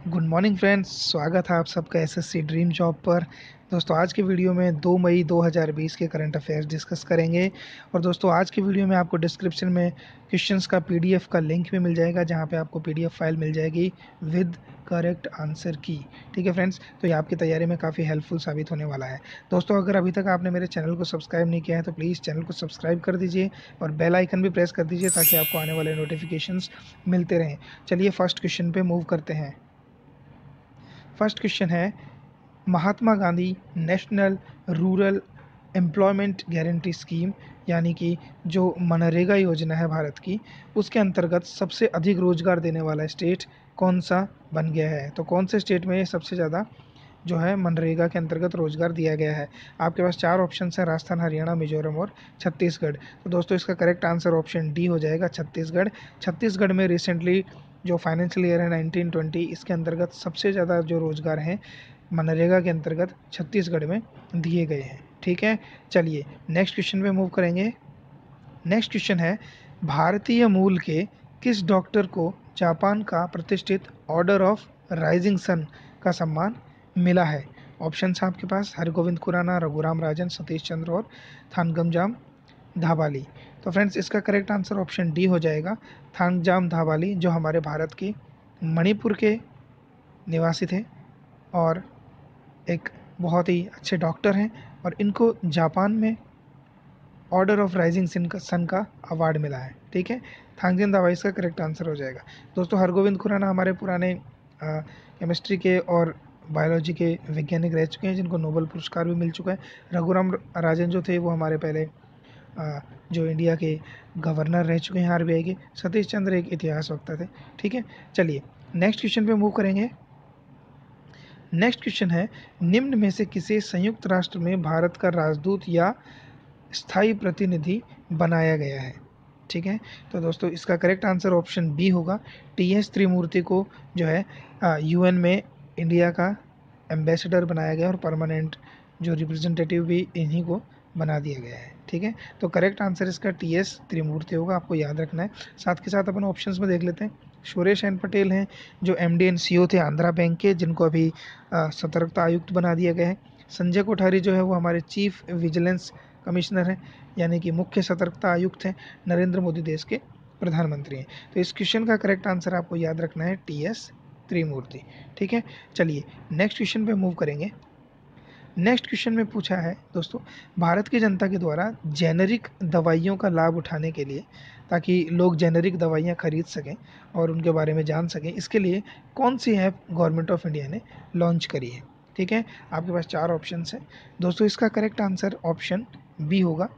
Good morning friends, स्वागत है आप सबका एसएससी ड्रीम जॉब पर। दोस्तों आज के वीडियो में 2 मई 2020 के करंट अफेयर्स डिस्कस करेंगे। और दोस्तों आज की वीडियो में आपको डिस्क्रिप्शन में क्वेश्चंस का पीडीएफ का लिंक भी मिल जाएगा, जहां पे आपको पीडीएफ फाइल मिल जाएगी विद करेक्ट आंसर की। ठीक है फ्रेंड्स, तो ये आपकी तैयारी में काफ़ी हेल्पफुल साबित होने वाला है। दोस्तों अगर अभी तक आपने मेरे चैनल को सब्सक्राइब नहीं किया है तो प्लीज़ चैनल को सब्सक्राइब कर दीजिए और बेल आइकन भी प्रेस कर दीजिए ताकि आपको आने वाले नोटिफिकेशंस मिलते रहें। चलिए फर्स्ट क्वेश्चन पे मूव करते हैं। फर्स्ट क्वेश्चन है, Mahatma Gandhi national rural employment guarantee scheme यानी कि जो मनरेगा योजना है भारत की, उसके अंतर्गत सबसे अधिक रोजगार देने वाला स्टेट कौन सा बन गया है। तो कौन से स्टेट में सबसे ज़्यादा जो है मनरेगा के अंतर्गत रोजगार दिया गया है। आपके पास चार ऑप्शन है, राजस्थान, हरियाणा, मिजोरम और छत्तीसगढ़। तो दोस्तों इसका करेक्ट आंसर ऑप्शन डी हो जाएगा, छत्तीसगढ़। छत्तीसगढ़ में रिसेंटली जो फाइनेंशियल ईयर है 1920, इसके अंतर्गत सबसे ज़्यादा जो रोजगार हैं मनरेगा के अंतर्गत छत्तीसगढ़ में दिए गए हैं। ठीक है, चलिए नेक्स्ट क्वेश्चन पे मूव करेंगे। नेक्स्ट क्वेश्चन है, भारतीय मूल के किस डॉक्टर को जापान का प्रतिष्ठित ऑर्डर ऑफ राइजिंग सन का सम्मान मिला है। ऑप्शन है आपके पास, हरगोविंद खुराना, रघुराम राजन, सतीश चंद्र और थानगमजाम धाबाली। तो फ्रेंड्स इसका करेक्ट आंसर ऑप्शन डी हो जाएगा, थांगजाम धाबाली, जो हमारे भारत के मणिपुर के निवासी थे और एक बहुत ही अच्छे डॉक्टर हैं और इनको जापान में ऑर्डर ऑफ राइजिंग सन का अवार्ड मिला है। ठीक है, थांगजाम धाबाली इसका करेक्ट आंसर हो जाएगा। दोस्तों हरगोविंद खुराना हमारे पुराने केमिस्ट्री के और बायोलॉजी के वैज्ञानिक रह चुके हैं, जिनको नोबेल पुरस्कार भी मिल चुका है। रघुराम राजन जो थे वो हमारे पहले जो इंडिया के गवर्नर रह चुके हैं आरबीआई के। सतीश चंद्र एक इतिहास वक्ता थे। ठीक है, चलिए नेक्स्ट क्वेश्चन पे मूव करेंगे। नेक्स्ट क्वेश्चन है, निम्न में से किसे संयुक्त राष्ट्र में भारत का राजदूत या स्थायी प्रतिनिधि बनाया गया है। ठीक है, तो दोस्तों इसका करेक्ट आंसर ऑप्शन बी होगा, टीएस त्रिमूर्ति को जो है यूएन में इंडिया का एम्बेसडर बनाया गया और परमानेंट जो रिप्रेजेंटेटिव भी इन्हीं को बना दिया गया है। ठीक है, तो करेक्ट आंसर इसका टीएस त्रिमूर्ति होगा, आपको याद रखना है। साथ के साथ अपन ऑप्शंस में देख लेते हैं। सुरेश एन पटेल हैं जो एमडी एंड सीईओ थे आंध्रा बैंक के, जिनको अभी सतर्कता आयुक्त बना दिया गया है। संजय कोठारी जो है वो हमारे चीफ विजिलेंस कमिश्नर हैं, यानी कि मुख्य सतर्कता आयुक्त हैं। नरेंद्र मोदी देश के प्रधानमंत्री हैं। तो इस क्वेश्चन का करेक्ट आंसर आपको याद रखना है टीएस त्रिमूर्ति। ठीक है, चलिए नेक्स्ट क्वेश्चन पे मूव करेंगे। नेक्स्ट क्वेश्चन में पूछा है दोस्तों, भारत की जनता के द्वारा जेनेरिक दवाइयों का लाभ उठाने के लिए, ताकि लोग जेनेरिक दवाइयाँ खरीद सकें और उनके बारे में जान सकें, इसके लिए कौन सी ऐप गवर्नमेंट ऑफ इंडिया ने लॉन्च करी है। ठीक है, आपके पास चार ऑप्शन है दोस्तों। इसका करेक्ट आंसर ऑप्शन बी होगा,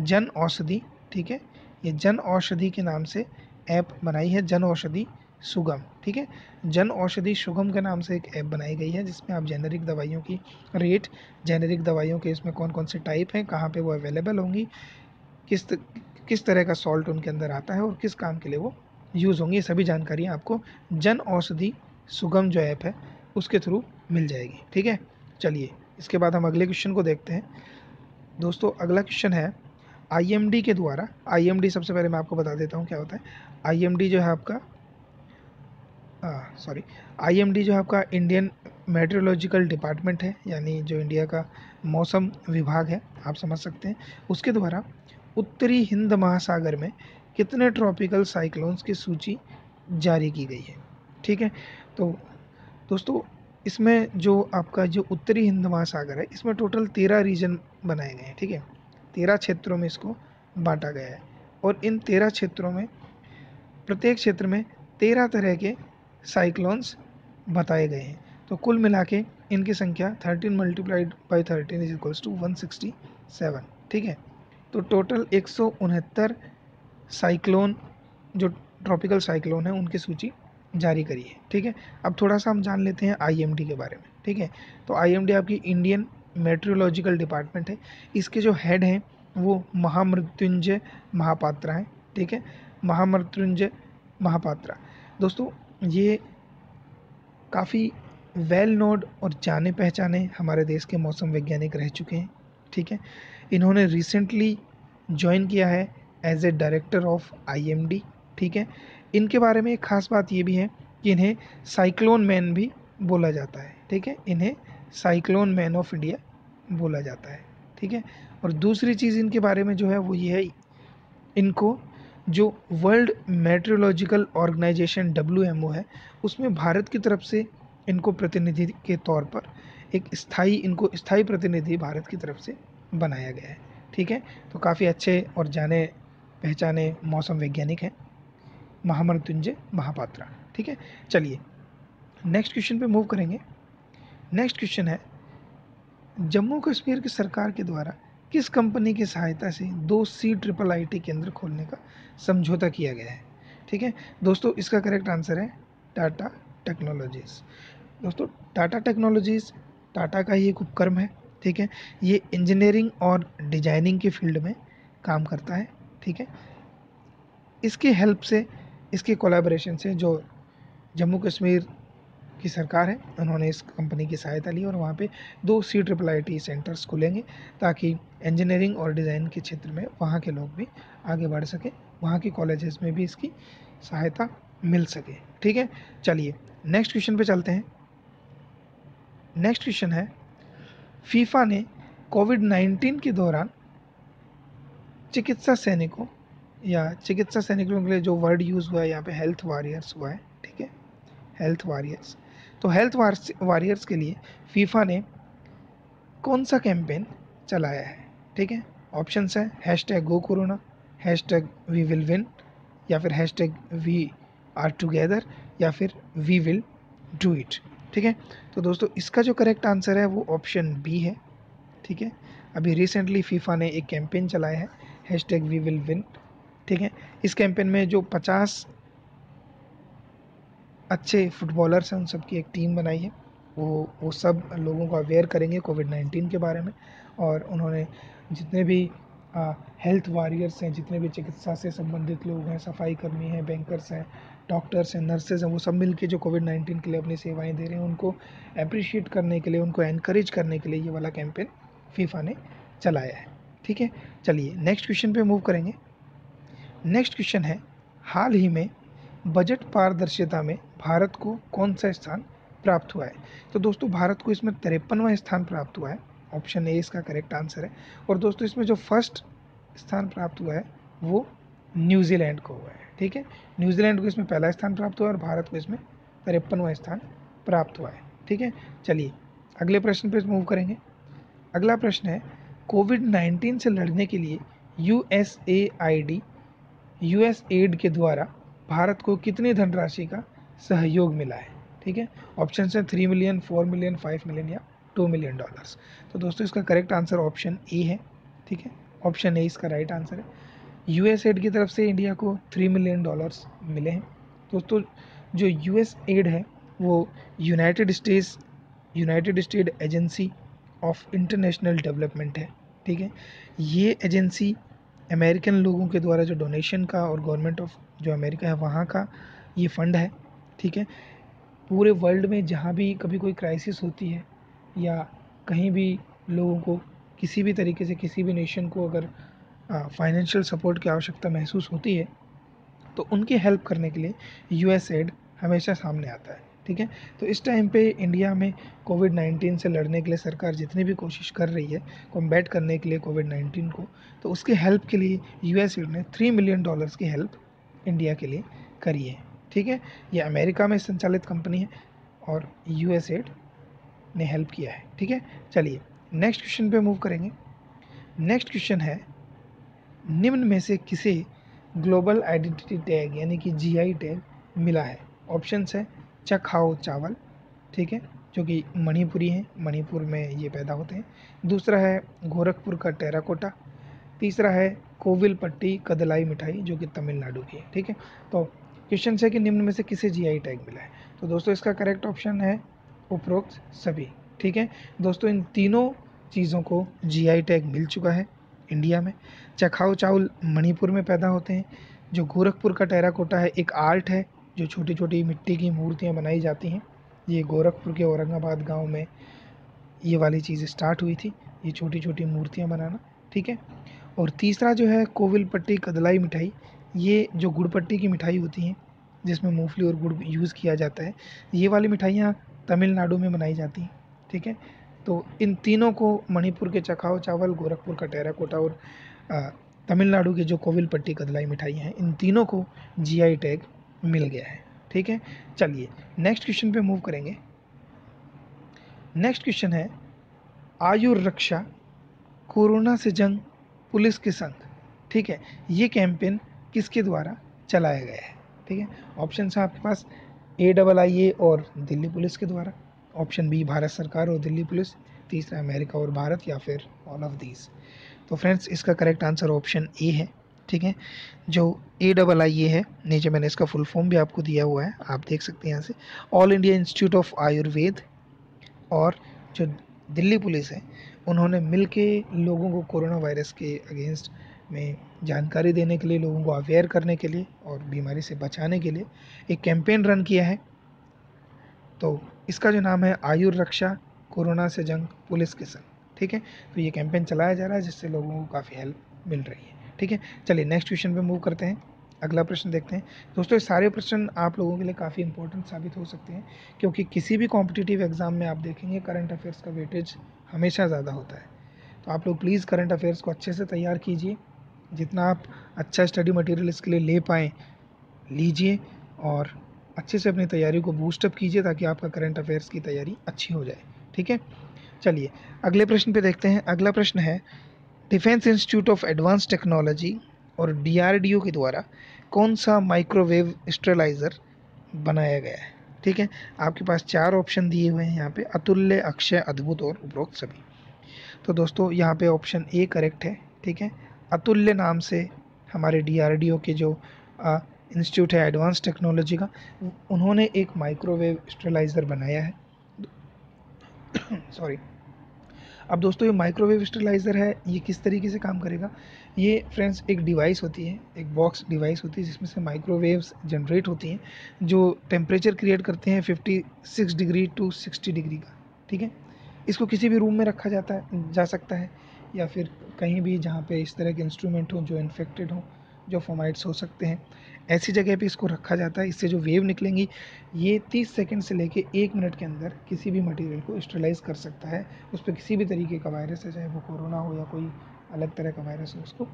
जन औषधि। ठीक है, ये जन औषधि के नाम से ऐप बनाई है, जन औषधि सुगम। ठीक है, जन औषधि सुगम के नाम से एक ऐप बनाई गई है, जिसमें आप जेनेरिक दवाइयों की रेट, जेनेरिक दवाइयों के इसमें कौन कौन से टाइप हैं, कहाँ पे वो अवेलेबल होंगी, किस किस तरह का सॉल्ट उनके अंदर आता है और किस काम के लिए वो यूज़ होंगी, ये सभी जानकारियाँ आपको जन औषधि सुगम जो ऐप है उसके थ्रू मिल जाएगी। ठीक है, चलिए इसके बाद हम अगले क्वेश्चन को देखते हैं। दोस्तों अगला क्वेश्चन है, आईएमडी के द्वारा, आईएमडी सबसे पहले मैं आपको बता देता हूँ क्या होता है। आईएमडी जो है आपका आईएमडी जो है आपका इंडियन मेट्रोलॉजिकल डिपार्टमेंट है, यानी जो इंडिया का मौसम विभाग है, आप समझ सकते हैं। उसके द्वारा उत्तरी हिंद महासागर में कितने ट्रॉपिकल साइक्लोन्स की सूची जारी की गई है। ठीक है, तो दोस्तों इसमें जो आपका जो उत्तरी हिंद महासागर है, इसमें टोटल 13 रीजन बनाए गए हैं। ठीक है, 13 क्षेत्रों में इसको बांटा गया है और इन 13 क्षेत्रों में प्रत्येक क्षेत्र में 13 तरह के साइक्लोन्स बताए गए हैं। तो कुल मिला के इनकी संख्या 13 multiplied by 13 is equals to 167। ठीक है, तो टोटल 169 साइक्लोन जो ट्रॉपिकल साइक्लोन है उनकी सूची जारी करी है। ठीक है, अब थोड़ा सा हम जान लेते हैं आईएमडी के बारे में। ठीक है, तो आईएमडी आपकी इंडियन मेट्रोलॉजिकल डिपार्टमेंट है। इसके जो हेड हैं वो महामृत्युंजय महापात्रा हैं। ठीक है, महामृत्युंजय महापात्रा। दोस्तों ये काफ़ी वेल नोड और जाने पहचाने हमारे देश के मौसम वैज्ञानिक रह चुके हैं। ठीक है, इन्होंने रिसेंटली ज्वाइन किया है as a director of IMD. ठीक है, इनके बारे में एक ख़ास बात ये भी है कि इन्हें साइक्लोन मैन भी बोला जाता है, ठीक है, इन्हें साइक्लोन मैन ऑफ इंडिया बोला जाता है, ठीक है। और दूसरी चीज़ इनके बारे में जो है वो ये है, इनको जो वर्ल्ड मेट्रोलॉजिकल ऑर्गेनाइजेशन WMO है, उसमें भारत की तरफ से इनको प्रतिनिधि के तौर पर एक इनको स्थायी प्रतिनिधि भारत की तरफ से बनाया गया है, ठीक है। तो काफ़ी अच्छे और जाने पहचाने मौसम वैज्ञानिक हैं महामृत्युंजय महापात्रा, ठीक है। चलिए नेक्स्ट क्वेश्चन पे मूव करेंगे। नेक्स्ट क्वेश्चन है, जम्मू कश्मीर की सरकार के द्वारा किस कंपनी की सहायता से 2 CIIIT केंद्र खोलने का समझौता किया गया है, ठीक है। दोस्तों इसका करेक्ट आंसर है टाटा टेक्नोलॉजीज़। दोस्तों टाटा टेक्नोलॉजीज़ टाटा का ही एक उपक्रम है, ठीक है। ये इंजीनियरिंग और डिजाइनिंग के फील्ड में काम करता है, ठीक है। इसके हेल्प से, इसके कोलैबोरेशन से जो जम्मू कश्मीर की सरकार है, उन्होंने इस कंपनी की सहायता ली और वहाँ पे 2 CIIIT सेंटर्स खुलेंगे ताकि इंजीनियरिंग और डिज़ाइन के क्षेत्र में वहाँ के लोग भी आगे बढ़ सकें, वहाँ के कॉलेजेस में भी इसकी सहायता मिल सके, ठीक है। चलिए नेक्स्ट क्वेश्चन पे चलते हैं। नेक्स्ट क्वेश्चन है, फीफा ने कोविड-19 के दौरान चिकित्सा सैनिकों के लिए जो वर्ड यूज़ हुआ है यहाँ पे हेल्थ वॉरियर्स हुआ है, ठीक है, हेल्थ वॉरियर्स। तो हेल्थ वॉरियर्स के लिए फीफा ने कौन सा कैंपेन चलाया है, ठीक है। ऑप्शंस है #GoCorona, #WeWillWin, या फिर #WeAreTogether, या फिर We Will Do It, ठीक है। तो दोस्तों इसका जो करेक्ट आंसर है वो ऑप्शन बी है, ठीक है। अभी रिसेंटली फीफा ने एक कैंपेन चलाया है #WeWillWin, ठीक है। इस कैंपेन में जो 50 अच्छे फुटबॉलर्स हैं उन सब की एक टीम बनाई है, वो सब लोगों को अवेयर करेंगे कोविड-19 के बारे में। और उन्होंने जितने भी हेल्थ वॉरियर्स हैं, जितने भी चिकित्सा से संबंधित लोग हैं, सफाई कर्मी हैं, बैंकर्स हैं, डॉक्टर्स हैं, नर्सेज हैं, वो सब मिलके जो कोविड-19 के लिए अपनी सेवाएं दे रहे हैं, उनको अप्रिशिएट करने के लिए, उनको एनकरेज करने के लिए ये वाला कैंपेन फीफा ने चलाया है, ठीक है। चलिए नेक्स्ट क्वेश्चन पे मूव करेंगे। नेक्स्ट क्वेश्चन है, हाल ही में बजट पारदर्शिता में भारत को कौन सा स्थान प्राप्त हुआ है। तो दोस्तों भारत को इसमें 53वां स्थान प्राप्त हुआ है, ऑप्शन ए इसका करेक्ट आंसर है। और दोस्तों इसमें जो फर्स्ट स्थान प्राप्त हुआ है वो न्यूजीलैंड को हुआ है, ठीक है। न्यूजीलैंड को इसमें पहला स्थान प्राप्त हुआ है और भारत को इसमें 53वां स्थान प्राप्त हुआ है, ठीक है। चलिए अगले प्रश्न पर मूव करेंगे। अगला प्रश्न है, कोविड-19 से लड़ने के लिए यूएसएड के द्वारा भारत को कितनी धनराशि का सहयोग मिला है, ठीक है। ऑप्शन है 3 मिलियन, 4 मिलियन, 5 मिलियन या $2 मिलियन। तो दोस्तों इसका करेक्ट आंसर ऑप्शन ए है, ठीक है। ऑप्शन ए इसका राइट आंसर है। यूएसएड की तरफ से इंडिया को $3 मिलियन मिले हैं। दोस्तों जो यूएसएड है वो United state agency of international development है, ठीक है। ये एजेंसी अमेरिकन लोगों के द्वारा जो डोनेशन का और गवर्नमेंट ऑफ जो अमेरिका है वहाँ का ये फंड है, ठीक है। पूरे वर्ल्ड में जहाँ भी कभी कोई क्राइसिस होती है या कहीं भी लोगों को किसी भी तरीके से, किसी भी नेशन को अगर फाइनेंशियल सपोर्ट की आवश्यकता महसूस होती है तो उनकी हेल्प करने के लिए यूएसएड हमेशा सामने आता है, ठीक है। तो इस टाइम पे इंडिया में कोविड-19 से लड़ने के लिए सरकार जितनी भी कोशिश कर रही है कॉम्बैट करने के लिए कोविड-19 को, तो उसके हेल्प के लिए यूएसएड ने $3 मिलियन की हेल्प इंडिया के लिए करी है, ठीक है। ये अमेरिका में संचालित कंपनी है और यूएसएड ने हेल्प किया है, ठीक है। चलिए नेक्स्ट क्वेश्चन पे मूव करेंगे। नेक्स्ट क्वेश्चन है, निम्न में से किसे ग्लोबल आइडेंटिटी टैग यानी कि GI टैग मिला है। ऑप्शंस है चखाओ चावल, ठीक है, जो कि मणिपुरी हैं, मणिपुर में ये पैदा होते हैं। दूसरा है गोरखपुर का टेराकोटा। तीसरा है कोविलपट्टी कदलाई मिठाई जो कि तमिलनाडु की है, ठीक है। तो क्वेश्चन है कि निम्न में से किसे GI टैग मिला है। तो दोस्तों इसका करेक्ट ऑप्शन है उपरोक्त सभी, ठीक है। दोस्तों इन तीनों चीज़ों को GI टैग मिल चुका है इंडिया में। चखाओ चावल मणिपुर में पैदा होते हैं। जो गोरखपुर का टेराकोटा है एक आर्ट है, जो छोटी छोटी मिट्टी की मूर्तियाँ बनाई जाती हैं। ये गोरखपुर के औरंगाबाद गांव में ये वाली चीज़ स्टार्ट हुई थी, ये छोटी छोटी मूर्तियाँ बनाना, ठीक है। और तीसरा जो है कोविलपट्टी कदलाई मिठाई, ये जो गुड़पट्टी की मिठाई होती हैं जिसमें मूंगफली और गुड़ यूज़ किया जाता है। ये वाली मिठाइयाँ तमिलनाडु में बनाई जाती हैं, ठीक है। तो इन तीनों को मणिपुर के चखाओ चावल, गोरखपुर का टेराकोटा और तमिलनाडु की जो कोविलपट्टी कदलाई मिठाइयाँ हैं, इन तीनों को जीआई टैग मिल गया है, ठीक है। चलिए नेक्स्ट क्वेश्चन पे मूव करेंगे। नेक्स्ट क्वेश्चन है आयुर्रक्षा कोरोना से जंग पुलिस के संग, ठीक है। ये कैंपेन किसके द्वारा चलाया गया है, ठीक है। ऑप्शन है आपके पास AIIA और दिल्ली पुलिस के द्वारा, ऑप्शन बी भारत सरकार और दिल्ली पुलिस, तीसरा अमेरिका और भारत, या फिर ऑल ऑफ दीज। तो फ्रेंड्स इसका करेक्ट आंसर ऑप्शन ए है, ठीक है। जो AIIA है, नीचे मैंने इसका फुल फॉर्म भी आपको दिया हुआ है, आप देख सकते हैं यहाँ से, all India institute of Ayurveda. और जो दिल्ली पुलिस है, उन्होंने मिलके लोगों को कोरोना वायरस के अगेंस्ट में जानकारी देने के लिए, लोगों को अवेयर करने के लिए और बीमारी से बचाने के लिए एक कैंपेन रन किया है। तो इसका जो नाम है आयुर्रक्षा कोरोना से जंग पुलिस के संग, ठीक है। तो ये कैंपेन चलाया जा रहा है जिससे लोगों को काफ़ी हेल्प मिल रही है, ठीक है। चलिए नेक्स्ट क्वेश्चन पे मूव करते हैं। अगला प्रश्न देखते हैं। दोस्तों ये सारे प्रश्न आप लोगों के लिए काफ़ी इंपॉर्टेंट साबित हो सकते हैं, क्योंकि किसी भी कॉम्पिटिटिव एग्जाम में आप देखेंगे करंट अफेयर्स का वेटेज हमेशा ज़्यादा होता है। तो आप लोग प्लीज़ करंट अफेयर्स को अच्छे से तैयार कीजिए, जितना आप अच्छा स्टडी मटेरियल इसके लिए ले पाएँ लीजिए, और अच्छे से अपनी तैयारी को बूस्टअप कीजिए ताकि आपका करंट अफेयर्स की तैयारी अच्छी हो जाए, ठीक है। चलिए अगले प्रश्न पे देखते हैं। अगला प्रश्न है defence institute of advance technology और DRDO के द्वारा कौन सा माइक्रोवेव स्टेरिलाइज़र बनाया गया है, ठीक है। आपके पास 4 ऑप्शन दिए हुए हैं यहाँ पे, अतुल्य, अक्षय, अद्भुत और उपरोक्त सभी। तो दोस्तों यहाँ पे ऑप्शन ए करेक्ट है, ठीक है। अतुल्य नाम से हमारे DRDO के जो इंस्टीट्यूट है एडवांस टेक्नोलॉजी का, उन्होंने एक माइक्रोवेव स्टेरिलाइज़र बनाया है। सॉरी। अब दोस्तों ये माइक्रोवेव स्टेरिलाइज़र है, ये किस तरीके से काम करेगा। ये फ्रेंड्स एक डिवाइस होती है, एक बॉक्स डिवाइस होती है जिसमें से माइक्रोवेव्स जनरेट होती हैं जो टेम्परेचर क्रिएट करते हैं 56 डिग्री टू 60 डिग्री का, ठीक है। इसको किसी भी रूम में रखा जा सकता है, या फिर कहीं भी जहाँ पे इस तरह के इंस्ट्रूमेंट हों जो इन्फेक्टेड हों, जो फोमाइट्स हो सकते हैं, ऐसी जगह पे इसको रखा जाता है। इससे जो वेव निकलेंगी ये 30 सेकंड से लेके 1 मिनट के अंदर किसी भी मटेरियल को स्टेरिलाइज कर सकता है। उस पर किसी भी तरीके का वायरस है, चाहे वो कोरोना हो या कोई अलग तरह का वायरस हो, उसको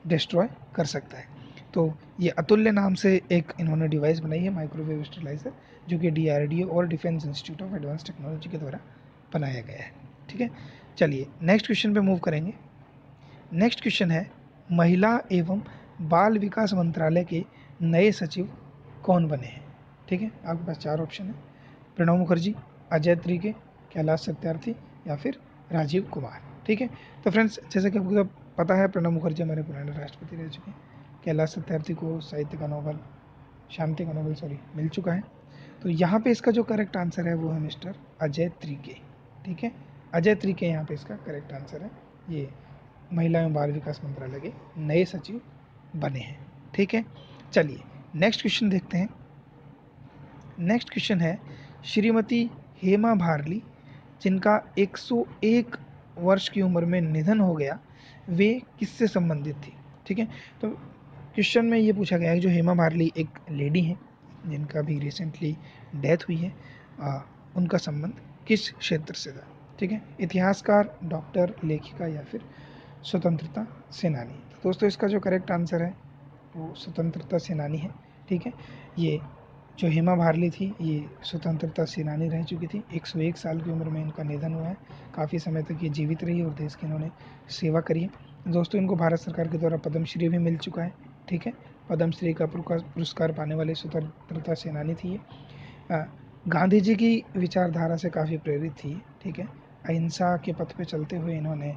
डिस्ट्रॉय कर सकता है। तो ये अतुल्य नाम से एक इन्होंने डिवाइस बनाई है माइक्रोवेव स्टेरिलाइज़र, जो कि DRDO और defence institute of advance technology के द्वारा बनाया गया है, ठीक है। चलिए नेक्स्ट क्वेश्चन पे मूव करेंगे। नेक्स्ट क्वेश्चन है महिला एवं बाल विकास मंत्रालय के नए सचिव कौन बने हैं, ठीक है। आपके पास 4 ऑप्शन है, प्रणब मुखर्जी, अजय त्रिके, कैलाश सत्यार्थी, या फिर राजीव कुमार, ठीक है। तो फ्रेंड्स जैसे कि आपको पता है प्रणब मुखर्जी हमारे पुराने राष्ट्रपति रह चुके हैं। कैलाश सत्यार्थी को साहित्य का नोबल, शांति का नोबल मिल चुका है। तो यहाँ पे इसका जो करेक्ट आंसर है वो है मिस्टर अजय त्रिके, ठीक है। अजय त्रिके यहाँ पे इसका करेक्ट आंसर है। ये महिला एवं बाल विकास मंत्रालय के नए सचिव बने हैं, ठीक है। चलिए नेक्स्ट क्वेश्चन देखते हैं। नेक्स्ट क्वेश्चन है श्रीमती हेमा भारली जिनका 101 वर्ष की उम्र में निधन हो गया, वे किससे संबंधित थी, ठीक है। तो क्वेश्चन में ये पूछा गया है जो हेमा भारली एक लेडी हैं जिनका भी रिसेंटली डेथ हुई है, उनका संबंध किस क्षेत्र से था, ठीक है। इतिहासकार, डॉक्टर, लेखिका, या फिर स्वतंत्रता सेनानी। तो दोस्तों इसका जो करेक्ट आंसर है वो स्वतंत्रता सेनानी है, ठीक है। ये जो हेमा भारली थी ये स्वतंत्रता सेनानी रह चुकी थी। 101 साल की उम्र में इनका निधन हुआ है। काफ़ी समय तक ये जीवित रही और देश की इन्होंने सेवा करी है। दोस्तों इनको भारत सरकार के द्वारा पद्मश्री भी मिल चुका है, ठीक है। पद्मश्री का पुरस्कार पाने वाले स्वतंत्रता सेनानी थी ये। गांधी जी की विचारधारा से काफ़ी प्रेरित थी, ठीक है। अहिंसा के पथ पे चलते हुए इन्होंने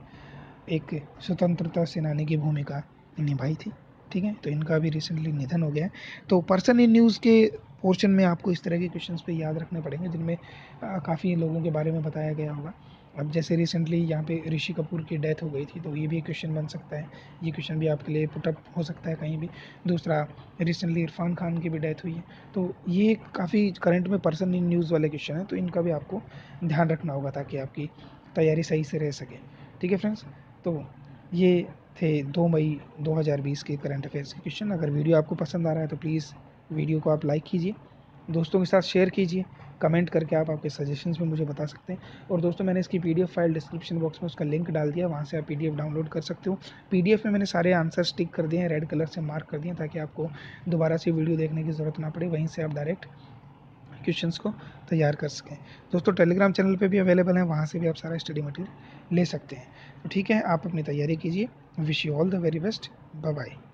एक स्वतंत्रता सेनानी की भूमिका निभाई थी, ठीक है। तो इनका भी रिसेंटली निधन हो गया है। तो पर्सन इन न्यूज़ के पोर्शन में आपको इस तरह के क्वेश्चंस पे याद रखने पड़ेंगे जिनमें काफ़ी लोगों के बारे में बताया गया होगा। अब जैसे रिसेंटली यहाँ पे ऋषि कपूर की डेथ हो गई थी, तो ये भी एक क्वेश्चन बन सकता है। ये क्वेश्चन भी आपके लिए पुटअप हो सकता है कहीं भी। दूसरा, रिसेंटली इरफान खान की भी डेथ हुई है। तो ये काफ़ी करंट में पर्सन इन न्यूज़ वाले क्वेश्चन है, तो इनका भी आपको ध्यान रखना होगा ताकि आपकी तैयारी सही से रह सके, ठीक है फ्रेंड्स। तो ये थे 2 मई 2020 के करंट अफेयर्स के क्वेश्चन। अगर वीडियो आपको पसंद आ रहा है तो प्लीज़ वीडियो को आप लाइक कीजिए, दोस्तों के साथ शेयर कीजिए, कमेंट करके आप आपके सजेशंस में मुझे बता सकते हैं। और दोस्तों मैंने इसकी पीडीएफ फाइल डिस्क्रिप्शन बॉक्स में उसका लिंक डाल दिया, वहाँ से आप पीडीएफ डाउनलोड कर सकते हो। पीडीएफ में मैंने सारे आंसर्स टिक कर दिए हैं, रेड कलर से मार्क कर दिए हैं, ताकि आपको दोबारा से वीडियो देखने की ज़रूरत ना पड़े, वहीं से आप डायरेक्ट क्वेश्चंस को तैयार कर सकें। दोस्तों टेलीग्राम चैनल पे भी अवेलेबल है, वहाँ से भी आप सारा स्टडी मटेरियल ले सकते हैं। तो ठीक है, आप अपनी तैयारी कीजिए। Wish you all the very best. Bye bye.